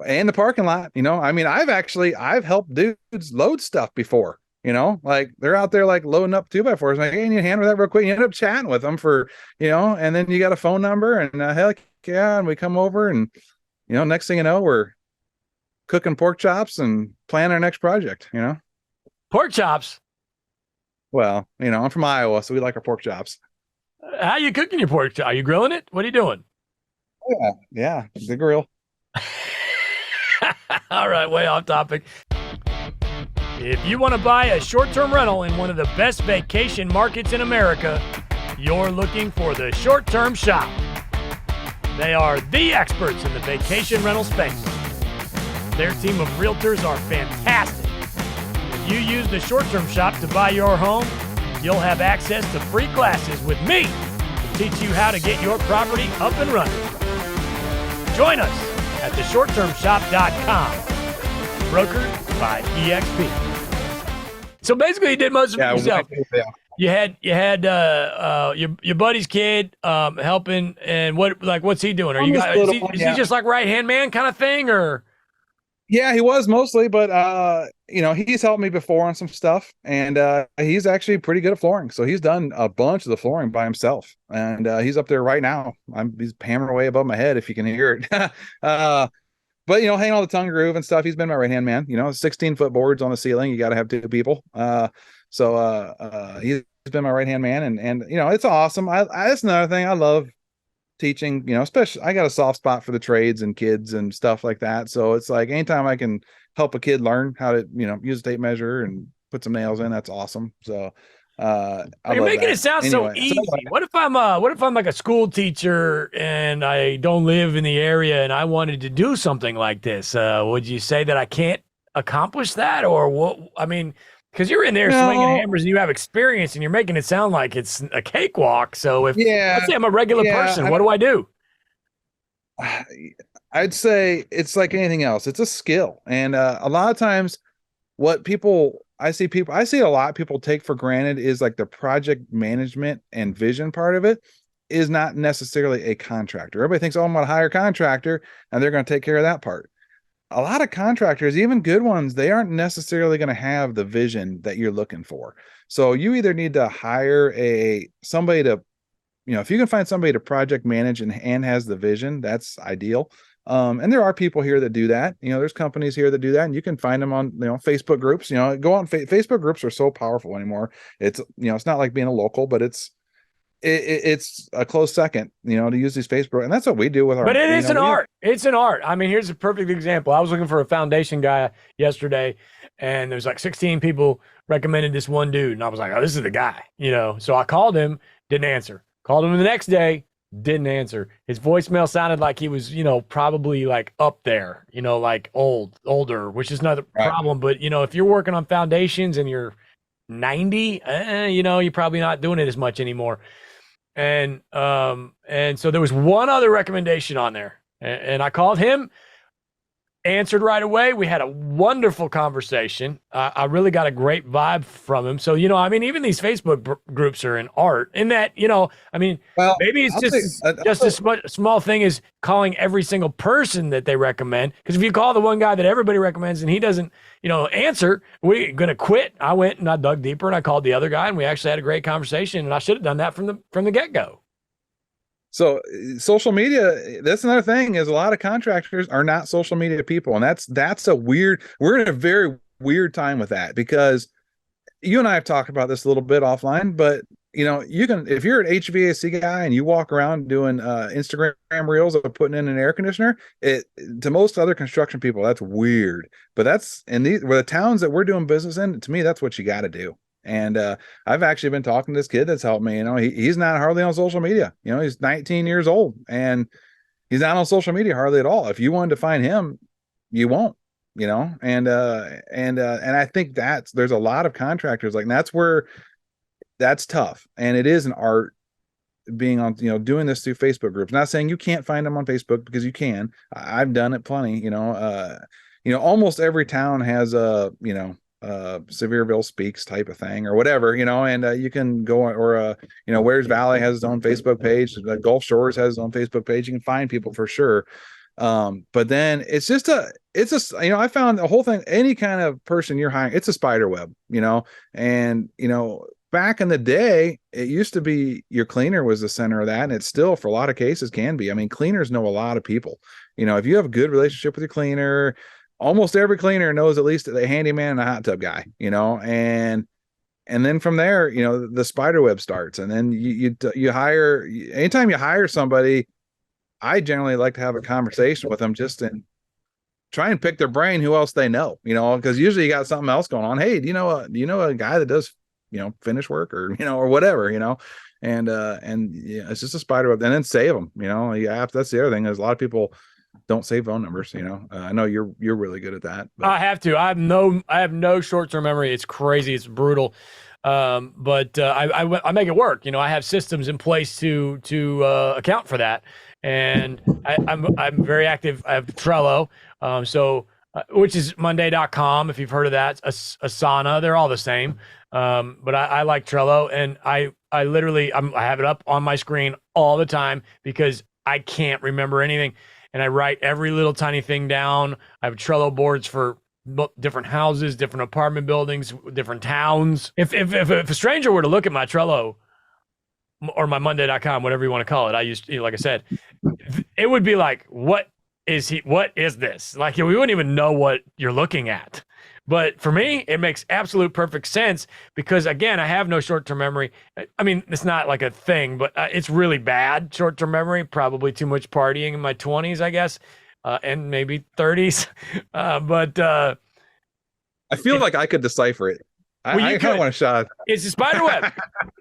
And the parking lot, I've helped dudes load stuff before, like they're out there like loading up 2x4s. Like, hey, you handle that real quick. You end up chatting with them for, and then you got a phone number, and heck yeah. And we come over, and, next thing you know, we're cooking pork chops and planning our next project, Pork chops? Well, I'm from Iowa, so we like our pork chops. How are you cooking your pork chop? Are you grilling it? What are you doing? Yeah, the grill. All right, way off topic. If you want to buy a short-term rental in one of the best vacation markets in America, you're looking for the Short Term Shop. They are the experts in the vacation rental space. Their team of realtors are fantastic. If you use the short-term shop to buy your home, you'll have access to free classes with me to teach you how to get your property up and running. Join us at theshorttermshop.com, brokered by EXP. So basically, you did most of it yourself. You had your buddy's kid helping, and what's he doing? Are you guys? Is he just like right hand man kind of thing, or? Yeah, he was mostly, but he's helped me before on some stuff, and he's actually pretty good at flooring. So he's done a bunch of the flooring by himself, and he's up there right now. He's hammering away above my head if you can hear it. But hanging all the tongue groove and stuff. He's been my right hand man. 16-foot boards on the ceiling. You got to have two people. So he's been my right hand man, and it's awesome. That's another thing I love teaching. Especially I got a soft spot for the trades and kids and stuff like that. So it's like anytime I can help a kid learn how to use a tape measure and put some nails in, that's awesome. So you're making it sound so easy. What if I'm like a school teacher and I don't live in the area and I wanted to do something like this? Would you say that I can't accomplish that, or what? I mean, because you're in there swinging hammers and you have experience and you're making it sound like it's a cakewalk. So let's say I'm a regular person, what do I do? I'd say it's like anything else. It's a skill. And a lot of times I see a lot of people take for granted is like the project management and vision part of it is not necessarily a contractor. Everybody thinks, I'm going to hire a contractor and they're going to take care of that part. A lot of contractors, even good ones, they aren't necessarily going to have the vision that you're looking for. So you either need to hire somebody to, if you can find somebody to project manage and has the vision, that's ideal. And there are people here that do that. There's companies here that do that, and you can find them on, Facebook groups. Go on. Facebook groups are so powerful anymore. It's, it's not like being a local, but it's a close second, to use these Facebook, and that's what we do with our. But it is an art. It's an art. I mean, here's a perfect example. I was looking for a foundation guy yesterday, and there's like 16 people recommended this one dude, and I was like, oh, this is the guy. So I called him, didn't answer. Called him the next day, didn't answer. His voicemail sounded like he was, probably like up there, like older, which is not a problem. But if you're working on foundations and you're 90, you're probably not doing it as much anymore. And so there was one other recommendation on there, and I called him, answered right away. We had a wonderful conversation. I really got a great vibe from him. So, even these Facebook groups are an art in that, maybe it's just a small thing as calling every single person that they recommend. Because if you call the one guy that everybody recommends and he doesn't, answer, we're going to quit. I went and I dug deeper and I called the other guy, and we actually had a great conversation, and I should have done that from the get-go. So social media, that's another thing, is a lot of contractors are not social media people. And that's we're in a very weird time with that, because you and I have talked about this a little bit offline, but you can, if you're an HVAC guy and you walk around doing Instagram reels of putting in an air conditioner, to most other construction people, that's weird. But that's in the towns that we're doing business in, to me, that's what you got to do. And I've actually been talking to this kid that's helped me. He's not hardly on social media. He's 19 years old and he's not on social media hardly at all. If you wanted to find him, you won't. And I think there's a lot of contractors like, and that's tough. And it is an art being on, doing this through Facebook groups. Not saying you can't find them on Facebook, because you can. I've done it plenty. Almost every town has a Sevierville Speaks type of thing or whatever, and you can go, or Wares Valley has its own Facebook page. Gulf Shores has its own Facebook page. You can find people for sure. But then it's I found the whole thing, any kind of person you're hiring, it's a spider web, and back in the day, it used to be your cleaner was the center of that, and it still, for a lot of cases, can be. I mean, cleaners know a lot of people. If you have a good relationship with your cleaner, almost every cleaner knows at least a handyman and a hot tub guy, and then from there, the spider web starts, and then you hire. Anytime you hire somebody, I generally like to have a conversation with them, just and try and pick their brain, who else they know, because usually you got something else going on. Hey, do you know a guy that does finish work or, or whatever, and yeah, it's just a spider web, and then save them, yeah, that's the other thing is a lot of people don't save phone numbers, I know you're really good at that, but. I have to. I have no short-term memory. It's crazy. It's brutal. But I make it work. I have systems in place to account for that, and I'm very active. I have Trello, which is Monday.com. If you've heard of that, Asana, they're all the same. But I like Trello, and I literally I have it up on my screen all the time because I can't remember anything. And I write every little tiny thing down. I have Trello boards for different houses, different apartment buildings, different towns. If a stranger were to look at my Trello or my Monday.com, whatever you want to call it, I used, like I said, it would be like, what is this? Like, we wouldn't even know what you're looking at. But for me, it makes absolute perfect sense because, again, I have no short-term memory. I mean, it's not like a thing, but it's really bad short-term memory, probably too much partying in my 20s, I guess, and maybe 30s. But I feel like I could decipher it. I kind of want a shot. It's a spider web.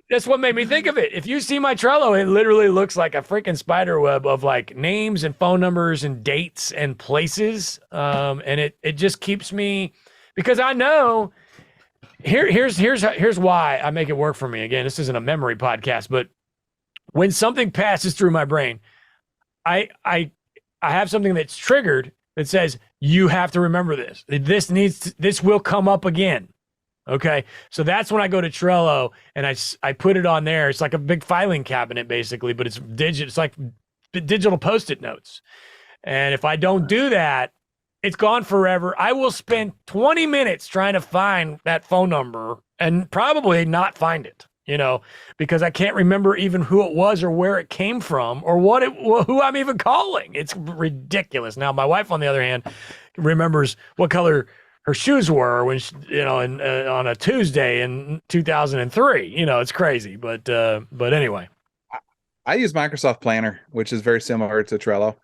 That's what made me think of it. If you see my Trello, it literally looks like a freaking spider web of like names and phone numbers and dates and places. And it just keeps me... Because I know here's why I make it work for me. Again, this isn't a memory podcast, but when something passes through my brain, I have something that's triggered that says you have to remember this. This will come up again. Okay, so that's when I go to Trello and I put it on there. It's like a big filing cabinet basically, but it's digital. It's like digital Post-it notes. And if I don't do that, it's gone forever. I will spend 20 minutes trying to find that phone number and probably not find it, because I can't remember even who it was or where it came from or who I'm even calling. It's ridiculous. Now, my wife, on the other hand, remembers what color her shoes were when on a Tuesday in 2003. It's crazy, but anyway. I use Microsoft Planner, which is very similar to Trello.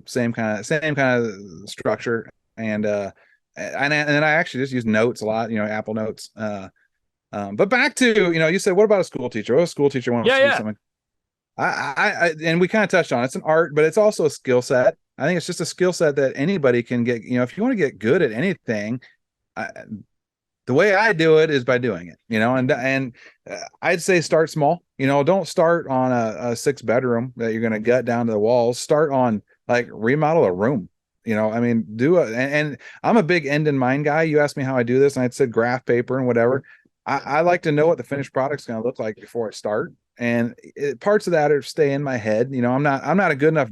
Same kind of structure, and then I actually just use Notes a lot, Apple Notes. But back to, you said, what about a school teacher? What if a school teacher wants to do something? I and we kind of touched on it. It's an art, but it's also a skill set. I think it's just a skill set that anybody can get. If you want to get good at anything, the way I do it is by doing it, and I'd say start small. Don't start on a 6-bedroom that you're going to gut down to the walls. Start on like remodel a room. I mean, and I'm a big end in mind guy. You asked me how I do this, and I said graph paper and whatever. I like to know what the finished product's going to look like before I start, and parts of that are stay in my head. I'm not a good enough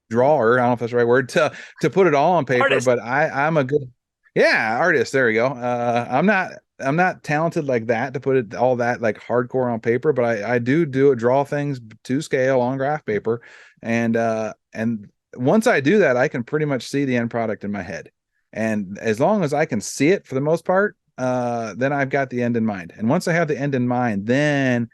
drawer. I don't know if that's the right word to put it all on paper, artist. But I'm a good. Yeah, artist. There you go. I'm not talented like that to put it all that like hardcore on paper, but I do draw things to scale on graph paper, and once I do that, I can pretty much see the end product in my head, and as long as I can see it for the most part, then I've got the end in mind. And once I have the end in mind, then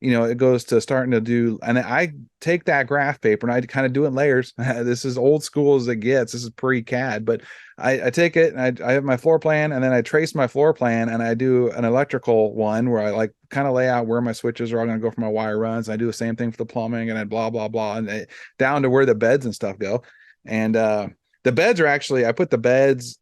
it goes to starting to do, and I take that graph paper and I kind of do it in layers. This is old school as it gets. This is pre-CAD, but I take it and I have my floor plan, and then I trace my floor plan, and I do an electrical one where I like kind of lay out where my switches are all going to go for my wire runs. I do the same thing for the plumbing, and then blah, blah, blah, and down to where the beds and stuff go. And the beds are actually, I put the beds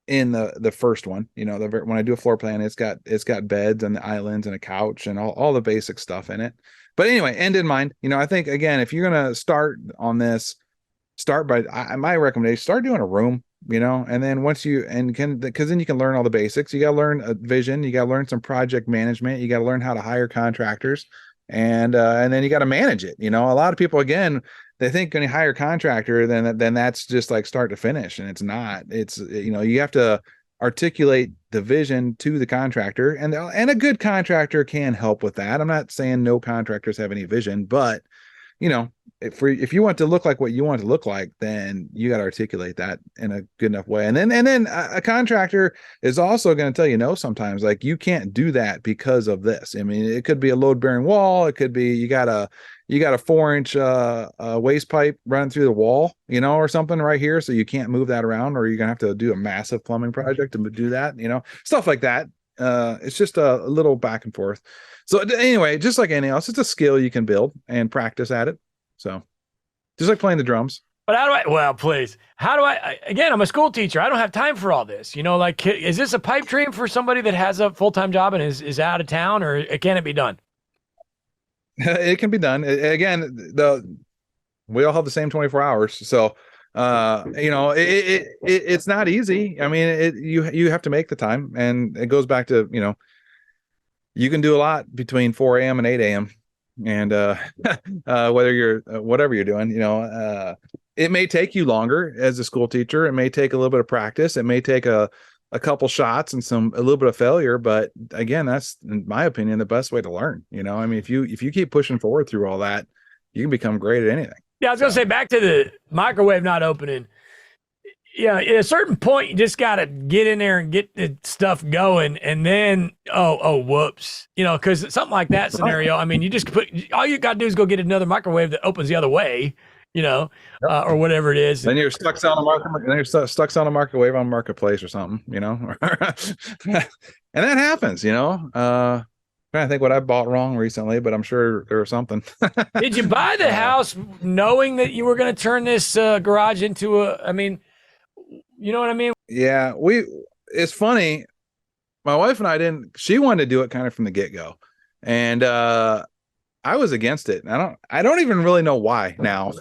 in the first one, when I do a floor plan, it's got beds and the islands and a couch and all the basic stuff in it. But anyway, end in mind, I think, again, if you're going to start on this, start by my recommendation, start doing a room, and then because then you can learn all the basics. You got to learn a vision. You got to learn some project management. You got to learn how to hire contractors, and then you got to manage it. A lot of people, again, they think when you hire a contractor, then that's just like start to finish, and it's not. It's you have to articulate the vision to the contractor, and a good contractor can help with that. I'm not saying no contractors have any vision, but if you want to look like what you want to look like, then you got to articulate that in a good enough way. And then a contractor is also going to tell you no sometimes, like, you can't do that because of this. I mean, it could be a load bearing wall. It could be you got a 4-inch waste pipe running through the wall, or something right here, so you can't move that around, or you're gonna have to do a massive plumbing project to do that, stuff like that. It's just a little back and forth. So anyway, just like anything else, it's a skill you can build and practice at it. So just like playing the drums. But how do I? Well, please. How do again, I'm a school teacher. I don't have time for all this. Like, is this a pipe dream for somebody that has a full-time job and is out of town, or can it be done? It can be done. Again, we all have the same 24 hours. So, it's not easy. I mean, you have to make the time, and it goes back to, you can do a lot between 4 a.m. and 8 a.m. And whether you're whatever you're doing, it may take you longer as a school teacher. It may take a little bit of practice. It may take a couple shots and a little bit of failure. But again, that's, in my opinion, the best way to learn. I mean, if you keep pushing forward through all that, you can become great at anything. Yeah, I was going to say, back to the microwave not opening. Yeah, at a certain point, you just got to get in there and get the stuff going, and then whoops, because something like that scenario. I mean, you just all you got to do is go get another microwave that opens the other way, or whatever it is. Then you're stuck selling a market. Then you're stuck selling a microwave on Marketplace or something, and that happens. Trying to think what I bought wrong recently, but I'm sure there was something. Did you buy the house knowing that you were going to turn this garage into I mean, you know what I mean? Yeah, it's funny. My wife and I she wanted to do it kind of from the get-go. And I was against it. I don't even really know why now.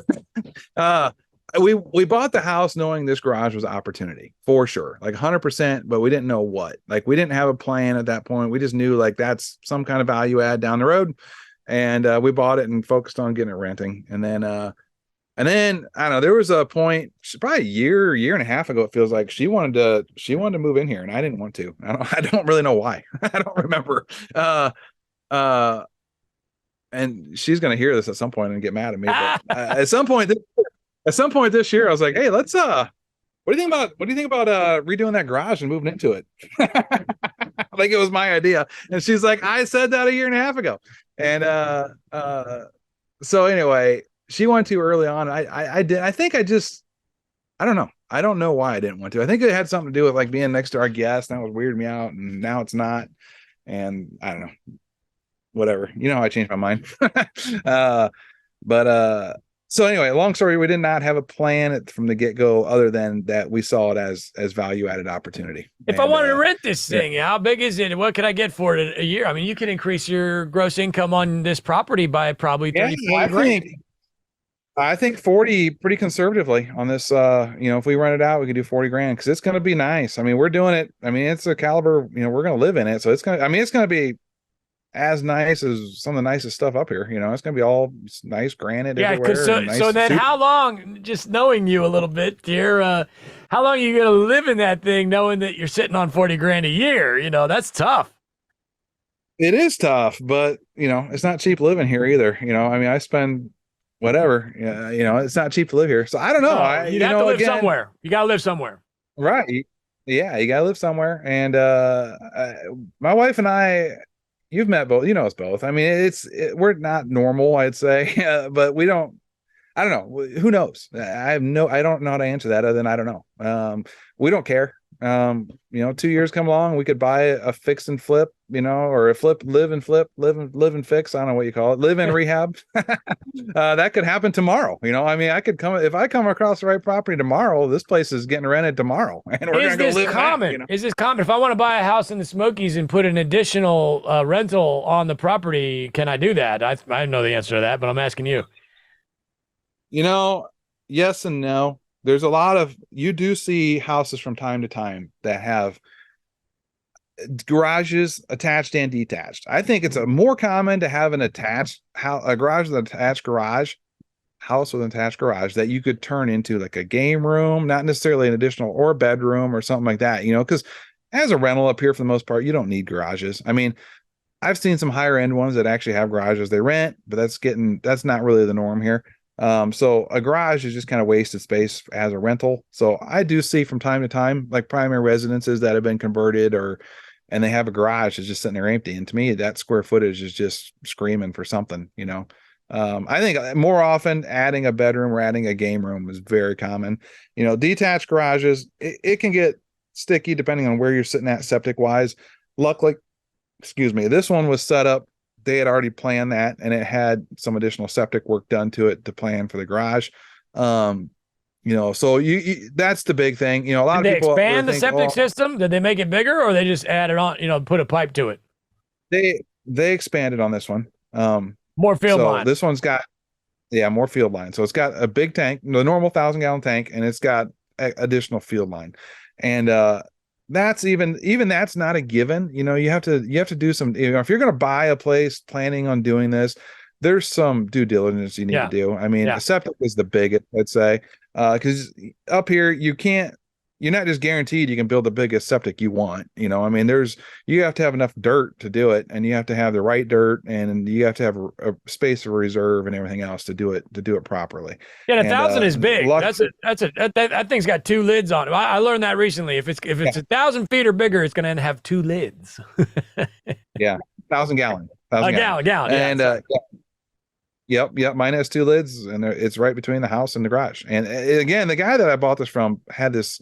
We bought the house knowing this garage was an opportunity for sure, like 100%, but we didn't know what. Like, we didn't have a plan at that point. We just knew like that's some kind of value add down the road. And we bought it and focused on getting it renting. And then I don't know, there was a point probably a year and a half ago, it feels like, she wanted to move in here, and I didn't want to. I don't really know why. I don't remember. And she's going to hear this at some point and get mad at me. But at some point this year, I was like, hey, let's what do you think about redoing that garage and moving into it? Like, it was my idea. And she's like, I said that a year and a half ago. And so anyway, she wanted to early on. I did. I think I don't know. I don't know why I didn't want to. I think it had something to do with like being next to our guest. That was weirding me out, and now it's not. And I don't know. Whatever. How I changed my mind. So anyway, long story, we did not have a plan from the get-go other than that we saw it as value-added opportunity. If I wanted to rent this thing, how big is it? What can I get for it a year? I mean, you can increase your gross income on this property by probably 35 grand. I think 40 pretty conservatively on this. If we rent it out, we could do 40 grand, because it's going to be nice. I mean, we're doing it. I mean, it's a caliber, we're going to live in it. So it's going to be as nice as some of the nicest stuff up here. It's going to be all nice granite. Yeah. So then how long, just knowing you a little bit, dear, how long are you going to live in that thing knowing that you're sitting on 40 grand a year? That's tough. It is tough, but it's not cheap living here either. I mean, I spend whatever, it's not cheap to live here. So I don't know. You have to live somewhere. You got to live somewhere. Right. Yeah. You got to live somewhere. And my wife and I, you've met both, us both. I mean, we're not normal, I'd say, but I don't know. Who knows? I don't know how to answer that other than I don't know. We don't care. 2 years come along, we could buy a fix and flip, or a live and fix. I don't know what you call it. Live in rehab. That could happen tomorrow. I mean, if I come across the right property tomorrow, this place is getting rented tomorrow, and we're going to go live common? Back, Is this common? If I want to buy a house in the Smokies and put an additional rental on the property, can I do that? I know the answer to that, but I'm asking you. Yes and no. There's you do see houses from time to time that have garages attached and detached. I think it's more common to have a garage with an attached garage, house with an attached garage that you could turn into like a game room, not necessarily an additional or bedroom or something like that, because as a rental up here, for the most part, you don't need garages. I mean, I've seen some higher end ones that actually have garages they rent, but that's not really the norm here. So a garage is just kind of wasted space as a rental. So I do see from time to time, like primary residences that have been converted and they have a garage that's just sitting there empty. And to me, that square footage is just screaming for something, I think more often adding a bedroom or adding a game room is very common. Detached garages, it can get sticky depending on where you're sitting at septic wise. luckily, excuse me, this one was set up. They had already planned that, and it had some additional septic work done to it to plan for the garage. So you that's the big thing. A lot Did of they people expand the think, septic system? Did they make it bigger, or they just added on, put a pipe to it? They expanded on this one. More field So line. this one's got more field line. So it's got a big tank, the normal 1,000-gallon tank, and it's got additional field line. And that's even that's not a given. You have to do some, if you're going to buy a place planning on doing this, there's some due diligence you need to do. I mean, septic is the biggest, I'd say, because up here you're not just guaranteed you can build the biggest septic you want. I mean, you have to have enough dirt to do it, and you have to have the right dirt, and you have to have a space of reserve and everything else to do it properly. Yeah, 1,000 is big. That thing's got 2 lids on it. I learned that recently. If it's 1,000 feet or bigger, it's going to have 2 lids. Yeah, 1,000 gallon. Gallon. And Yep. Mine has 2 lids, and it's right between the house and the garage. And again, the guy that I bought this from had this.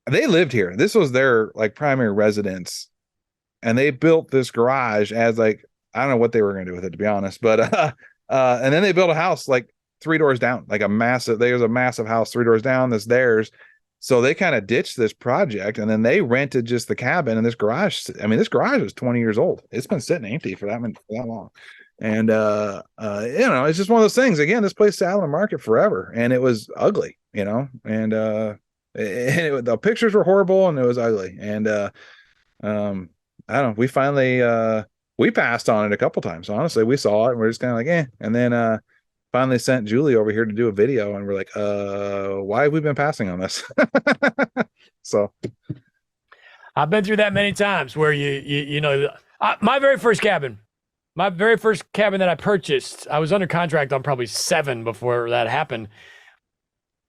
They lived here. This was their primary residence, and they built this garage as I don't know what they were going to do with it, to be honest. But and then they built a house 3 doors down, there's a massive house 3 doors down that's theirs. So they kind of ditched this project, and then they rented just the cabin and this garage. I mean, this garage is 20 years old. It's been sitting empty for that long. And it's just one of those things. Again, this place sat on the market forever, and it was ugly, and the pictures were horrible, and it was ugly. And I don't know, we finally we passed on it a couple times. Honestly, we saw it and we're just kind of and then finally sent Julie over here to do a video, and we're like, why have we been passing on this? So I've been through that many times where my very first cabin that I purchased, I was under contract on probably 7 before that happened.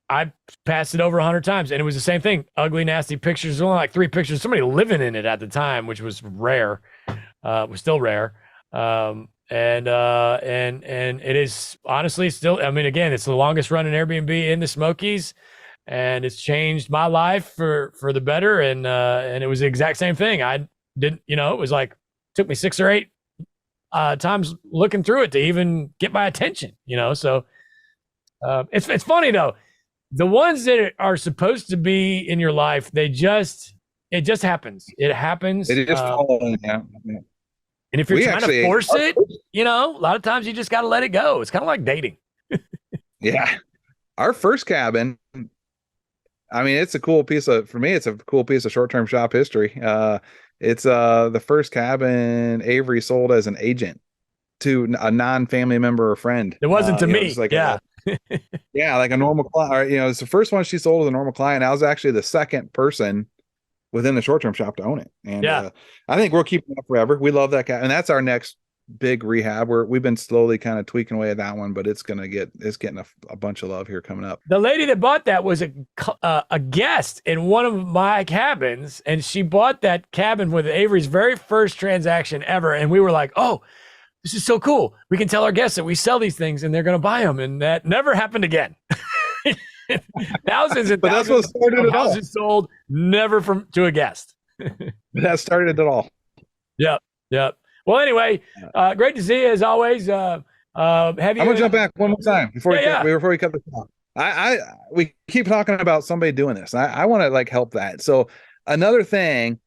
I passed it over 100 times, and it was the same thing. Ugly, nasty pictures. There's only 3 pictures. Somebody living in it at the time, which was rare. Was still rare. And it is honestly still, I mean, again, it's the longest running Airbnb in the Smokies, and it's changed my life for the better. And it was the exact same thing. I didn't, it was took me 6 or 8 times looking through it to even get my attention, so it's funny though. The ones that are supposed to be in your life, it just happens. It happens. It just and if you're trying to force it, a lot of times you just got to let it go. It's kind of like dating. Yeah. Our first cabin, I mean, it's a cool piece of short-term shop history. It's the first cabin Avery sold as an agent to a non-family member or friend. It wasn't to me. Like a normal client. It's the first one she sold as a normal client. I was actually the second person within the short-term shop to own it. And I think we'll keep it up forever. We love that cabin, and that's our next big rehab. We've been slowly kind of tweaking away at that one, but it's getting a bunch of love here coming up. The lady that bought that was a guest in one of my cabins, and she bought that cabin with Avery's very first transaction ever. And we were like, oh, this is so cool. We can tell our guests that we sell these things and they're going to buy them. And that never happened again. Thousands and thousands of houses sold, never to a guest. That started it all. Yep. Well, anyway, great to see you as always. I'm gonna jump back one more time before we cut this off. We keep talking about somebody doing this. I want to help that. So another thing,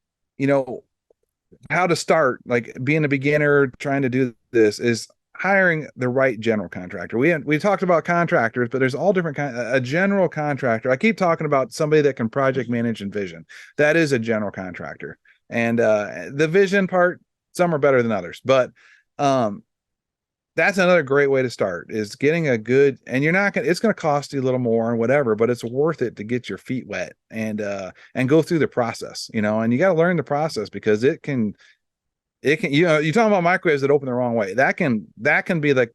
how to start, being a beginner trying to do this, is hiring the right general contractor. We talked about contractors, but there's all different kinds. A general contractor. I keep talking about somebody that can project manage and vision. That is a general contractor. And the vision part, some are better than others, but that's another great way to start, is getting a good, and it's going to cost you a little more and whatever, but it's worth it to get your feet wet and go through the process, and you got to learn the process, because it can, you're talking about microwaves that open the wrong way. That can be like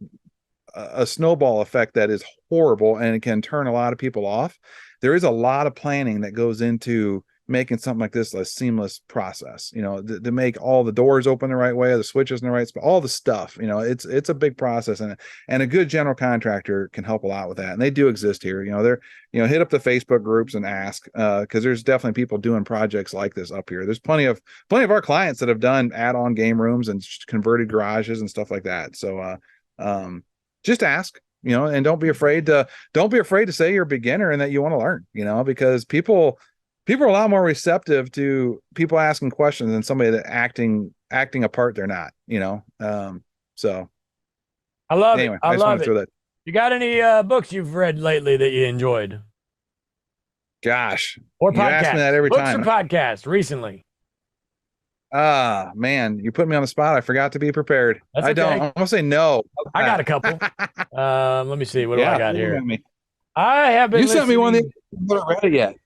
a snowball effect that is horrible, and it can turn a lot of people off. There is a lot of planning that goes into making something like this a seamless process, to make all the doors open the right way, the switches in the right spot, all the stuff, it's a big process, and a good general contractor can help a lot with that. And they do exist here. Hit up the Facebook groups and ask, because there's definitely people doing projects like this up here. There's plenty of our clients that have done add-on game rooms and converted garages and stuff like that. So just ask, and don't be afraid to say you're a beginner and that you want to learn, because people are a lot more receptive to people asking questions than somebody that acting a part they're not, so I love anyway, it. I just love want to it. throw that. You got any books you've read lately that you enjoyed? Gosh, Or you ask me podcasts? that every Books time. or podcasts recently? Man, you put me on the spot. I forgot to be prepared. That's I don't. okay. I'm gonna say no. I got a couple. Let me see. What do I got here? Me. I have been You sent me one that listening- I haven't read it yet.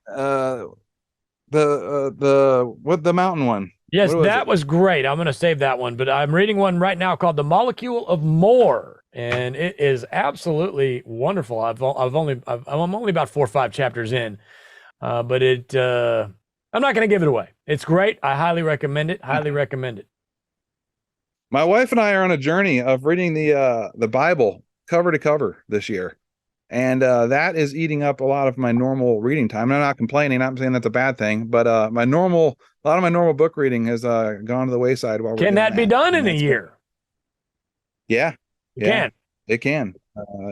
The mountain one. Yes, What that it? was great. I'm going to save that one, but I'm reading one right now called The Molecule of More, and it is absolutely wonderful. I'm only about 4 or 5 chapters in, but I'm not going to give it away. It's great. I highly recommend it. Highly recommend it. My wife and I are on a journey of reading the Bible cover to cover this year. And that is eating up a lot of my normal reading time. And I'm not complaining. I'm saying that's a bad thing, but a lot of my normal book reading has gone to the wayside. While Can that be done in a year? Yeah, Can. It can.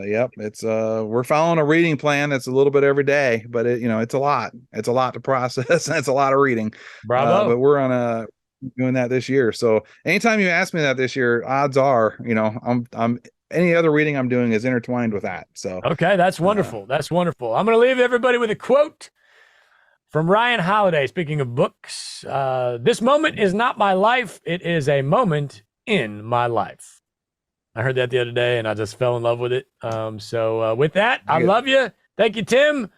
Yep. It's we're following a reading plan that's a little bit every day, but it's a lot. It's a lot to process, and it's a lot of reading. Bravo. But we're on doing that this year. So anytime you ask me that this year, odds are, I'm any other reading I'm doing is intertwined with that. So okay, that's wonderful. That's wonderful. I'm going to leave everybody with a quote from Ryan Holiday. Speaking of books, this moment is not my life. It is a moment in my life. I heard that the other day, and I just fell in love with it. So with that, I love you. Thank you, Tim.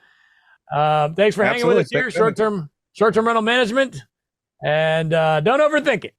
Thanks for hanging with us here. Short-term rental management, and don't overthink it.